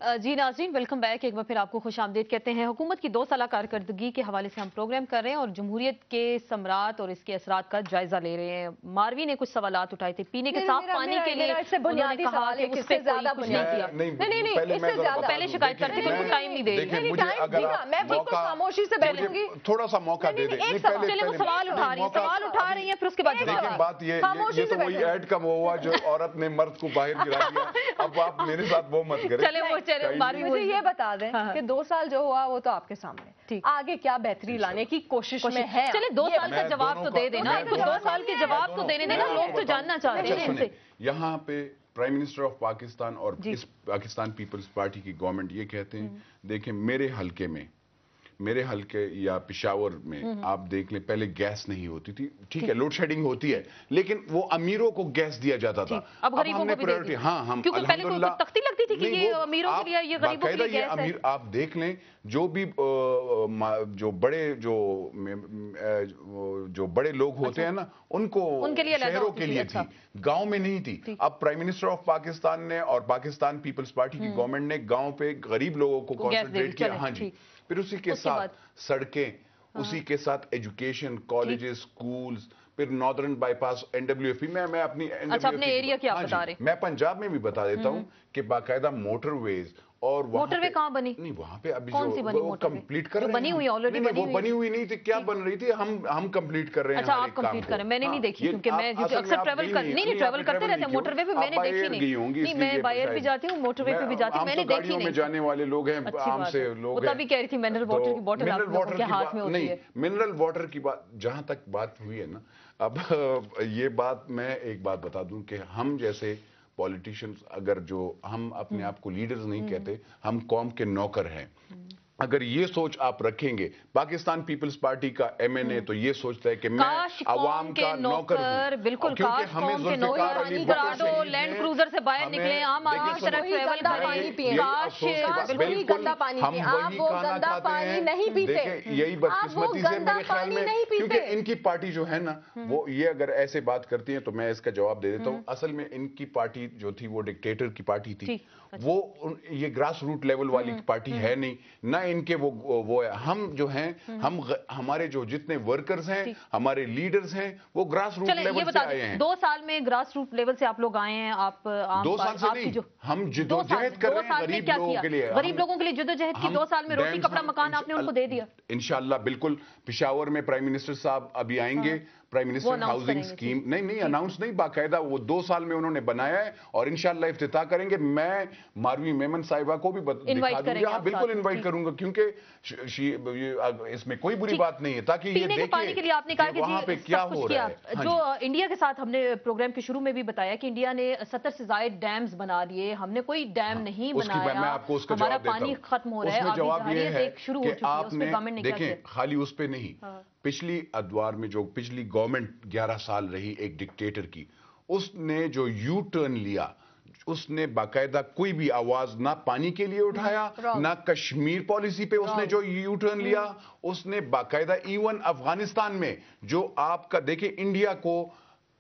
जी नाज़रीन, welcome back. एक बार फिर आपको खुश आमदीद कहते हैं। हुकूमत की 2 साल कारकर्दगी के हवाले से हम प्रोग्राम कर रहे हैं और जमहूरियत के समरात और इसके असरात का जायजा ले रहे हैं। मारवी ने कुछ सवालात उठाए थे पीने के साफ पानी के लिए। उन्होंने कहा कि उस पे ज्यादा कुछ नहीं किया। नहीं, पहले शिकायत करते थे, टाइम नहीं दे रही। मैं बिल्कुल खामोशी से बैठूंगी, थोड़ा सा मौका दे दे। चले वो सवाल उठा रही है, फिर उसके बाद देखिए बात ये तो वही ऐड कम हुआ जो औरत ने मर्द को बाहर गिरा दिया। अब आप मेरे साथ वो मत करें। मुझे ये बता दें कि 2 साल जो हुआ वो तो आपके सामने, आगे क्या बेहतरी लाने की कोशिश में है। चले 2 साल का जवाब तो दे देना, 2 साल के जवाब तो देने देना, लोग तो जानना चाहते हैं इनसे। यहाँ पे प्राइम मिनिस्टर ऑफ पाकिस्तान और इस पाकिस्तान पीपल्स पार्टी की गवर्नमेंट ये कहते हैं, देखें मेरे हलके या पेशावर में आप देख लें, पहले गैस नहीं होती थी, ठीक है, लोड शेडिंग होती है, लेकिन वो अमीरों को गैस दिया जाता था। अब गरीबों को भी प्रायोरिटी, हाँ, हम क्योंकि पहले कोई तख्ती लगती थी कि ये अमीरों के लिए, ये गरीबों के लिए गैस है। आप देख लें, जो भी जो बड़े लोग होते हैं ना, उनके लिए शहरों के लिए थी, गांव में नहीं थी। अब प्राइम मिनिस्टर ऑफ पाकिस्तान ने और पाकिस्तान पीपल्स पार्टी की गवर्नमेंट ने गांव पे गरीब लोगों को कॉन्सेंट्रेट किया। हाँ जी, फिर उसी के साथ सड़कें, उसी के साथ एजुकेशन, कॉलेजेस, स्कूल्स, फिर नॉर्दर्न बाईपास, एनडब्ल्यूएफपी में मैं अपनी अपने एरिया की आप बता रहे हैं। मैं पंजाब में भी बता देता हूं कि बाकायदा मोटरवेज और मोटरवे कहाँ बनी? नहीं, वहाँ पे अभी कौन सी बनी वो कंप्लीट कर रहे हैं। बनी हुई ऑलरेडी बनी हुई नहीं थी, क्या बन रही थी, हम कंप्लीट कर रहे हैं। अच्छा, आप कंप्लीट कर रहे हैं, मैंने नहीं देखी क्योंकि मैं अक्सर ट्रैवल करते रहते हैं मोटरवे पे, मैंने देखी नहीं। मैं बायर भी जाती हूँ, मोटरवे पे भी जाती हूँ, मैंने देखी नहीं। जाने वाले लोग हैं, आम से लोग हैं। तभी कह रही थी मिनरल वाटर की बोतल आप लोगों के हाथ में होती है। मिनरल वाटर की बात जहां तक बात हुई है ना, अब ये बात मैं एक बात बता दूं कि हम जैसे पॉलिटिशियंस, अगर जो हम अपने आप को लीडर्स नहीं कहते, हम कौम के नौकर हैं, अगर ये सोच आप रखेंगे, पाकिस्तान पीपल्स पार्टी का एमएनए तो ये सोचता है कि मैं अवाम का नौकर हूं। बिल्कुल, क्योंकि हमें जुल्फ़िकार अली भुट्टो लैंड क्रूजर से बाहर निकले, हम आराम से ट्रैवल करें, बिल्कुल हम वही खाना खाते हैं। देखिए यही बदकिस्मती से मेरे ख्याल में, क्योंकि इनकी पार्टी जो है ना, वो ये अगर ऐसे बात करती है तो मैं इसका जवाब दे देता हूँ। असल में इनकी पार्टी जो थी वो डिक्टेटर की पार्टी थी, वो ये ग्रास रूट लेवल वाली पार्टी है नहीं ना, इनके वो है। हम जो हैं, हमारे जो जितने वर्कर्स हैं, हमारे लीडर्स हैं, वो ग्रास रूट लेवल से आए हैं। 2 साल में ग्रास रूट लेवल से आप लोग आए हैं। आप 2 साल से नहीं, हम जिद्दोजहद कर रहे हैं गरीब लोगों के लिए। गरीब लोगों के लिए जिद्दोजहद की 2 साल में रोटी कपड़ा मकान आपने उनको दे दिया। इंशाल्लाह बिल्कुल। पेशावर में प्राइम मिनिस्टर साहब अभी आएंगे, प्राइम मिनिस्टर हाउसिंग स्कीम नहीं अनाउंस नहीं, बाकायदा वो 2 साल में उन्होंने बनाया है और इंशाल्लाह इफ्तिताह करेंगे। मैं मारवी मेमन साहिबा को भी दिखा दूंगा, हाँ बिल्कुल इनवाइट करूंगा, क्योंकि इसमें कोई बुरी बात नहीं है, ताकि ये देखें पानी के लिए आपने कहा कि वहाँ पे क्या हो रहा है। जो इंडिया के साथ हमने प्रोग्राम के शुरू में भी बताया कि इंडिया ने 70 से ज्यादा डैम्स बना लिए, हमने कोई डैम नहीं बनाया, मैं आपको उसका हमारा जवाब देता पानी खत्म हो रहा है। जवाब ये है कि आपने देखें, खाली उस पे नहीं, पिछली अदवार में जो पिछली गवर्नमेंट 11 साल रही एक डिक्टेटर की, उसने जो यू टर्न लिया, उसने बाकायदा कोई भी आवाज ना पानी के लिए उठाया, ना कश्मीर पॉलिसी पे उसने जो यू टर्न लिया, उसने बाकायदा इवन अफगानिस्तान में जो आपका देखे इंडिया को,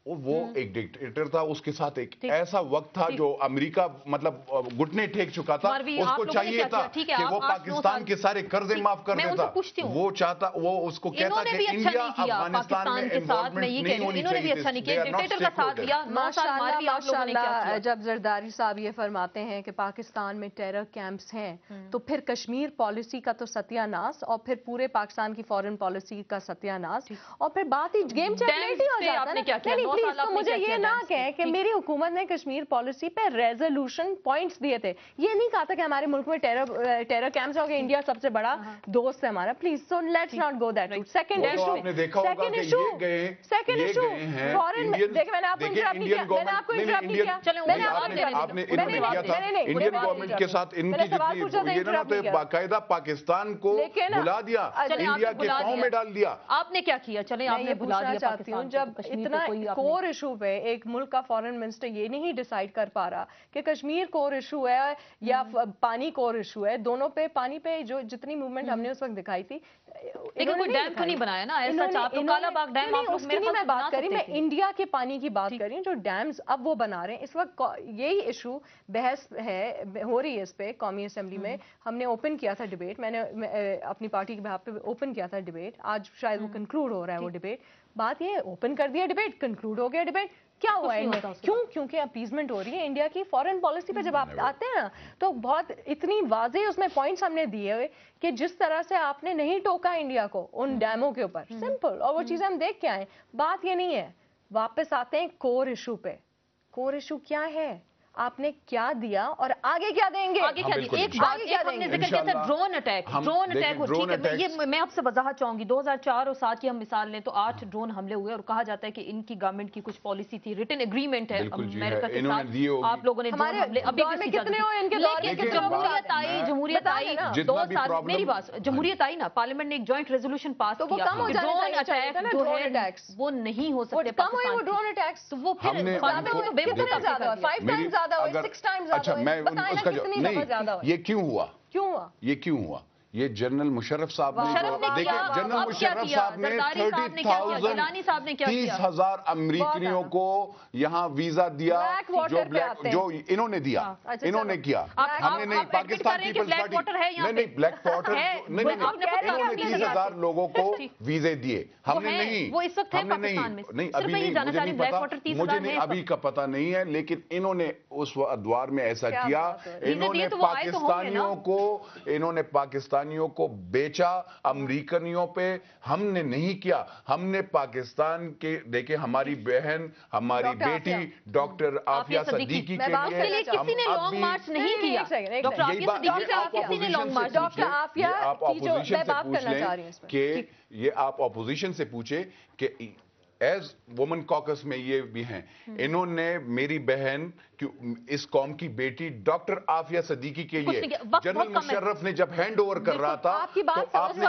वो एक डिक्टेटर था, उसके साथ एक ऐसा वक्त था जो अमेरिका मतलब घुटने टेक चुका था, उसको चाहिए था कि वो पाकिस्तान के सारे कर्जे माफ कर देता, वो चाहता, वो उसको कहता कि इंडिया अफगानिस्तान में इन्वॉल्वमेंट नहीं होनी चाहिए। जब जरदारी साहब ये फरमाते हैं कि पाकिस्तान में टेरर कैंप्स हैं, तो फिर कश्मीर पॉलिसी का तो सत्यानाश, और फिर पूरे पाकिस्तान की फॉरेन पॉलिसी का सत्यानाश, और फिर बात ही गेम चेंज हो जाता है। प्लीज तो मुझे ये ना कहें कि मेरी हुकूमत ने कश्मीर पॉलिसी पे रेजोल्यूशन पॉइंट्स दिए थे, ये नहीं कहा था कि हमारे मुल्क में टेरर कैंप्स हो गए, इंडिया सबसे बड़ा दोस्त है हमारा, please so let's not go that route. Second issue foreign, देखिए मैंने आपको इंटरप्ट किया, मैंने आपको इंटरप्ट किया, मैंने आपने इंडियन गवर्नमेंट के साथ इनकी जितनी ये ना, तो बाकायदा पाकिस्तान को बुला दिया, इंडिया के पांव में डाल दिया। आपने क्या किया? चले आपने बुला दिया। चाहती हूँ जब इतना कोर इशू पे एक मुल्क का फॉरेन मिनिस्टर ये नहीं डिसाइड कर पा रहा कि कश्मीर कोर इशू है या पानी कोर इशू है, दोनों पे पानी पे जो जितनी मूवमेंट हमने उस वक्त दिखाई थी, लेकिन कोई डैम तो नहीं बनाया ना ऐसा, आप तो काला बाग डैम आप लोग, मेरे मैं बात करी, मैं इंडिया के पानी की बात कर रही हूँ, जो डैम्स अब वो बना रहे हैं इस वक्त। यही इशू बहस है हो रही है इस पे कौमी असेंबली में। हमने ओपन किया था डिबेट, मैंने अपनी पार्टी के बिहाफ पे ओपन किया था डिबेट, आज शायद वो कंक्लूड हो रहा है वो डिबेट। बात ये ओपन कर दिया डिबेट, कंक्लूड हो गया डिबेट, क्या हुआ इनमें? क्यों? क्योंकि अपीजमेंट हो रही है इंडिया की फॉरेन पॉलिसी पे। जब आप आते हैं ना तो बहुत इतनी वाज़ेह उसमें पॉइंट्स हमने दिए हुए कि जिस तरह से आपने नहीं टोका इंडिया को उन डैमों के ऊपर, सिंपल, और वो चीज़ें हम देख के आए। बात ये नहीं है, वापस आते हैं कोर इशू पे। कोर इशू क्या है, आपने क्या दिया और आगे क्या देंगे? आगे क्या दिया? एक बात हमने जिक्र किया था, ड्रोन अटैक हो, ठीक है, ये मैं आपसे वजाहत चाहूंगी। 2004 और 7 की हम मिसाल लें तो 8 ड्रोन हमले हुए और कहा जाता है कि इनकी गवर्नमेंट की कुछ पॉलिसी थी, रिटन एग्रीमेंट है अमेरिका के साथ, आप लोगों ने ड्रोन हमले अभी कितने हुए इनके दौर में? लेकिन जमहूरियत आई 2 साल, मेरी बात, जमहूरियत आई ना, पार्लियामेंट ने एक जॉइंट रेजोल्यूशन पास किया, ड्रोन अटैक जो है वो नहीं हो सकते पाकिस्तान, ड्रोन अटैक्स तो वो फिर अच्छा मैं उसका नहीं, ये क्यों हुआ? ये जनरल मुशर्रफ साहब ने, देखिए जनरल मुशर्रफ साहब ने 30,000 अमरीकियों को यहाँ वीजा दिया, जो इन्होंने दिया, इन्होंने किया, हमने नहीं। पाकिस्तान पीपल्स पार्टी नहीं, ब्लैक वाटर नहीं, इन्होंने 30,000 लोगों को वीजे दिए, हमने नहीं। वो इस वक्त हमने नहीं, अभी नहीं, मुझे नहीं अभी का पता नहीं है, लेकिन इन्होंने उस अदवार में ऐसा किया, इन्होंने पाकिस्तानियों को बेचा अमरीकनियों पे, हमने नहीं किया। हमने पाकिस्तान के, देखिए हमारी बहन, हमारी बेटी डॉक्टर आफिया सदीकी के लिए किसी ने लॉन्ग मार्च नहीं किया। डॉक्टर आफिया सदीकी का किसी ने लॉन्ग मार्च, डॉक्टर आफिया आप ऑपोजिशन से पूछ लें कि ये, आप ऑपोजिशन से पूछे कि एज वुमन कॉकस में ये भी हैं, इन्होंने मेरी बहन इस कौम की बेटी डॉक्टर आफिया सदीकी के लिए जनरल मुशर्रफ ने जब हैंड ओवर कर रहा था तो आपने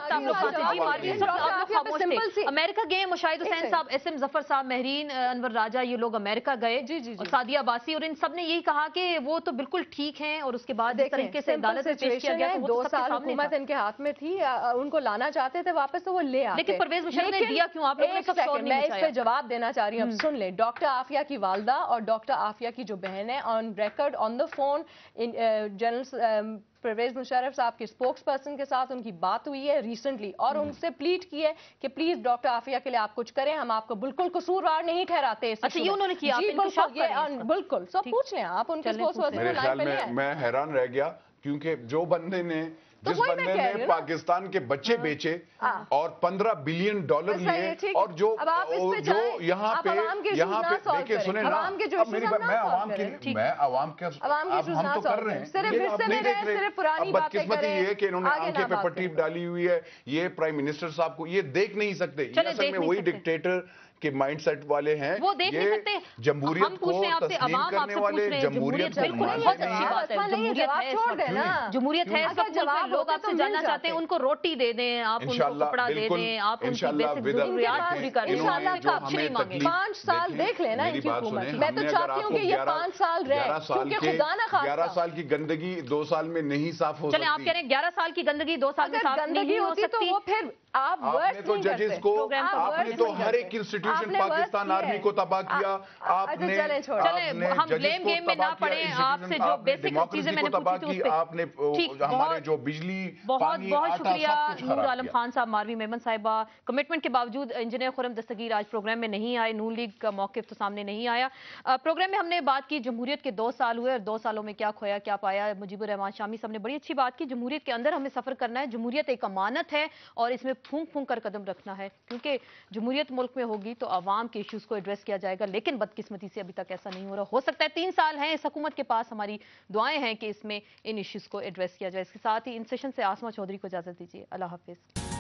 अमेरिका गए, मुशाहिद हुसैन साहब, एसएम जफर साहब, महरीन अनवर राजा, ये लोग अमेरिका गए, और सादिया अब्बासी, और इन सब ने यही कहा कि वो तो बिल्कुल ठीक हैं, और उसके बाद इस तरीके से अदालत में पेश किया गया। 2 साल हुकूमत इनके हाथ में थी, उनको लाना चाहते थे वापस तो वो ले आते, लेकिन परवेज मुशर्रफ ने दिया क्यों? आप लोगों ने कब शोर नहीं मचाया? जवाब देना चाह रही हूँ, अब सुन ले। डॉक्टर आफिया की वालदा और डॉक्टर आफिया की जो बहन है, on record on the phone general Pervez Musharraf साहब के स्पोक्स पर्सन के साथ उनकी बात हुई है रिसेंटली, और उनसे प्लीट की है कि प्लीज डॉक्टर आफिया के लिए आप कुछ करें, हम आपको बिल्कुल कसूरवार नहीं ठहराते। अच्छा, ये उन्होंने किया? बिल्कुल, सब पूछ लें आप उनके स्पोक्स पर्सन। मैं हैरान रह गया क्योंकि जो बंदे ने, जिस बंदे ने पाकिस्तान के बच्चे बेचे और $15 बिलियन लिए, और जो यहाँ पे देखिए, सुने ना, मैं आवाम के हम तो कर रहे हैं, आप नहीं देख रहे। बदकिस्मती ये है कि इन्होंने आंखें पे पट्टी डाली हुई है, ये प्राइम मिनिस्टर साहब को ये देख नहीं सकते, ये असल में वही डिक्टेटर के माइंडसेट वाले हैं, वो देख नहीं सकते। जमहूरियत को तस्लीम करने वाले, जमहूरियत को जमहूरियत है, लोग आपसे जानना चाहते हैं, उनको रोटी दे दें, आप उनको कपड़ा दे दें, आप उनकी बेसिक जरूरियात पूरी कर दें, इंशाल्लाह का कुछ नहीं मांगे। 5 साल देख लेना इनकी हुकूमत, मैं तो चाहती हूँ कि ये 5 साल रहे, क्योंकि खुदा ना खास्ता 11 साल की गंदगी 2 साल में नहीं साफ हो सकती। चलें, आप कह रहे हैं 11 साल की गंदगी 2 साल में साफ नहीं हो सकती, तो वो फिर आपने तो जजेस को, आपने तो हर एक इंस्टीट्यूशन, पाकिस्तान आर्मी को तबाह किया, आपने हम ब्लेम गेम में ना पड़े, आपसे जो बेसिक चीजें मैंने पूछी थी, आपने हमारे जो बिजली, बहुत बहुत शुक्रिया नूर आलम खान साहब, मारवी मेमन साहिबा। कमिटमेंट के बावजूद इंजीनियर खुरम दस्तगीर आज प्रोग्राम में नहीं आए, नून लीग का मौक़िफ़ तो सामने नहीं आया। प्रोग्राम में हमने बात की जमहूरियत के 2 साल हुए और 2 सालों में क्या खोया क्या पाया। मुजीबुर रहमान शामी साहब ने बड़ी अच्छी बात की, जमहूरियत के अंदर हमें सफर करना है, जमहूरियत एक अमानत है और इसमें फूंक फूंक कर कदम रखना है, क्योंकि जमहूरियत मुल्क में होगी तो आवाम के इश्यूज को एड्रेस किया जाएगा, लेकिन बदकिस्मती से अभी तक ऐसा नहीं हो रहा। हो सकता है 3 साल हैं इस हुकूमत के पास, हमारी दुआएं हैं कि इसमें इन इश्यूज को एड्रेस किया जाए। इसके साथ ही इन सेशन से आसमा चौधरी को इजाजत दीजिए। अल्लाह हाफिज।